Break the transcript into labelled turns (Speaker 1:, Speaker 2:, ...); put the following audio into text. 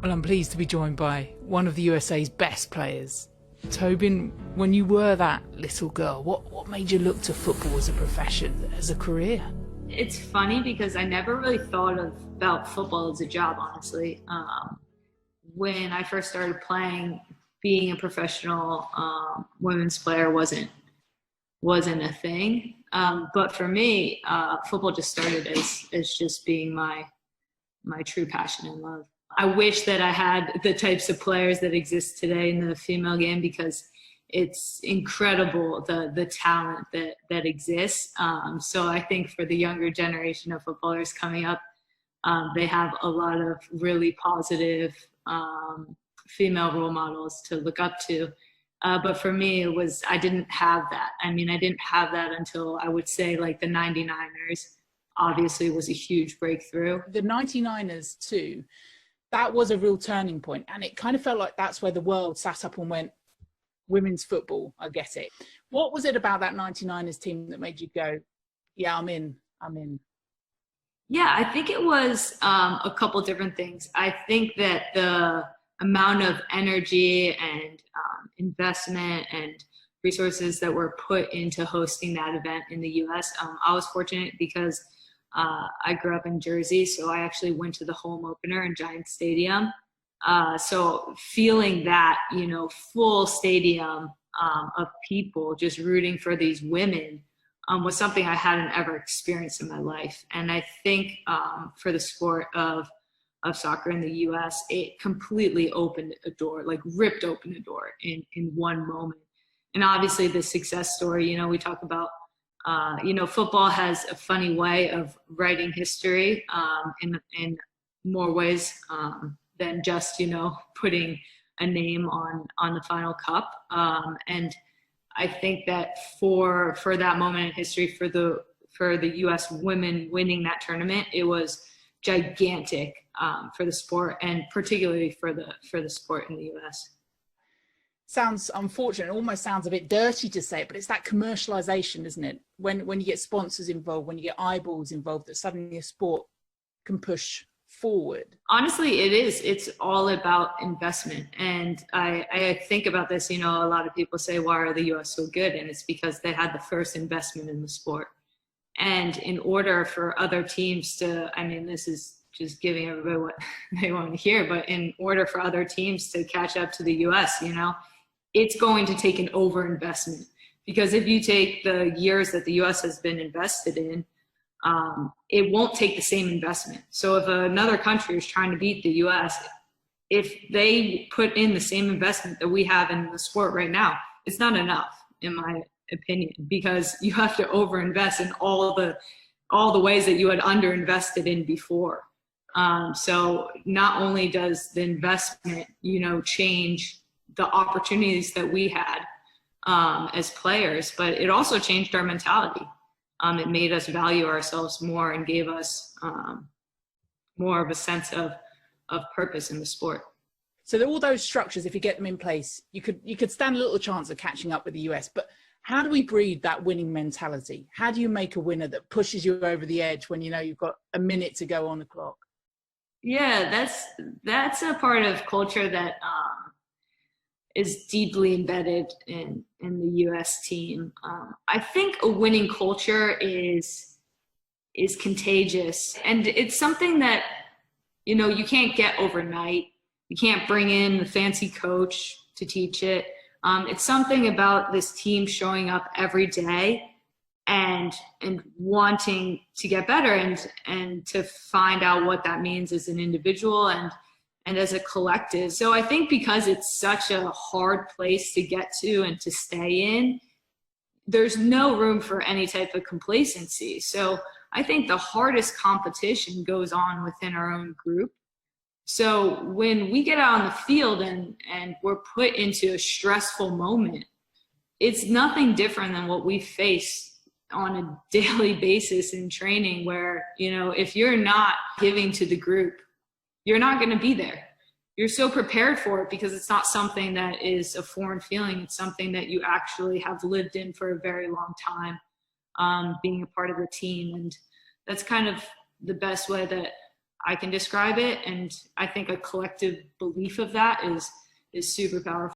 Speaker 1: Well, I'm pleased to be joined by one of the USA's best players. Tobin, when you were that little girl, what made you look to football as a profession, as a career?
Speaker 2: It's funny because I never really thought about football as a job, honestly. When I first started playing, being a professional women's player wasn't a thing. But for me, football just started as just being my true passion and love. I wish that I had the types of players that exist today in the female game, because it's incredible the talent that exists. So I think for the younger generation of footballers coming up, they have a lot of really positive female role models to look up to. But for me, I didn't have that. I mean, I didn't have that until I would say like the 99ers obviously was a huge breakthrough.
Speaker 1: The 99ers too, that was a real turning point, and it kind of felt like that's where the world sat up and went, women's football, I get it. What was it about that 99ers team that made you go, yeah, I'm in?
Speaker 2: Yeah, I think it was a couple different things. I think that the amount of energy and investment and resources that were put into hosting that event in the US, I was fortunate because I grew up in Jersey, so I actually went to the home opener in Giant Stadium. So feeling that, full stadium of people just rooting for these women was something I hadn't ever experienced in my life. And I think for the sport of soccer in the US, it completely opened a door, like ripped open a door in one moment. And obviously the success story, we talk about, football has a funny way of writing history in more ways than just, putting a name on the final cup. And I think that for that moment in history, for the U.S. women winning that tournament, it was gigantic for the sport, and particularly for the sport in the U.S.
Speaker 1: Sounds unfortunate. It almost sounds a bit dirty to say it, but it's that commercialization, isn't it? When you get sponsors involved, when you get eyeballs involved, that suddenly a sport can push forward.
Speaker 2: Honestly, it is. It's all about investment. And I think about this, a lot of people say, why are the US so good? And it's because they had the first investment in the sport. And in order for other teams to, this is just giving everybody what they want to hear, but in order for other teams to catch up to the US, it's going to take an overinvestment. Because if you take the years that the US has been invested in, it won't take the same investment. So if another country is trying to beat the US, if they put in the same investment that we have in the sport right now, it's not enough, in my opinion, because you have to overinvest in all the ways that you had underinvested in before. So not only does the investment, change the opportunities that we had as players, but it also changed our mentality. It made us value ourselves more and gave us more of a sense of purpose in the sport.
Speaker 1: So all those structures, if you get them in place, you could stand a little chance of catching up with the US. But how do we breed that winning mentality? How do you make a winner that pushes you over the edge when you've got a minute to go on the clock?
Speaker 2: Yeah, that's a part of culture that is deeply embedded in the U.S. team. I think a winning culture is contagious, and it's something that you can't get overnight. You can't bring in the fancy coach to teach it. It's something about this team showing up every day and wanting to get better and to find out what that means as an individual and as a collective. So I think because it's such a hard place to get to and to stay in, there's no room for any type of complacency. So I think the hardest competition goes on within our own group. So when we get out on the field and we're put into a stressful moment, it's nothing different than what we face on a daily basis in training, where, if you're not giving to the group, you're not going to be there. You're so prepared for it because it's not something that is a foreign feeling. It's something that you actually have lived in for a very long time, being a part of the team. And that's kind of the best way that I can describe it. And I think a collective belief of that is super powerful.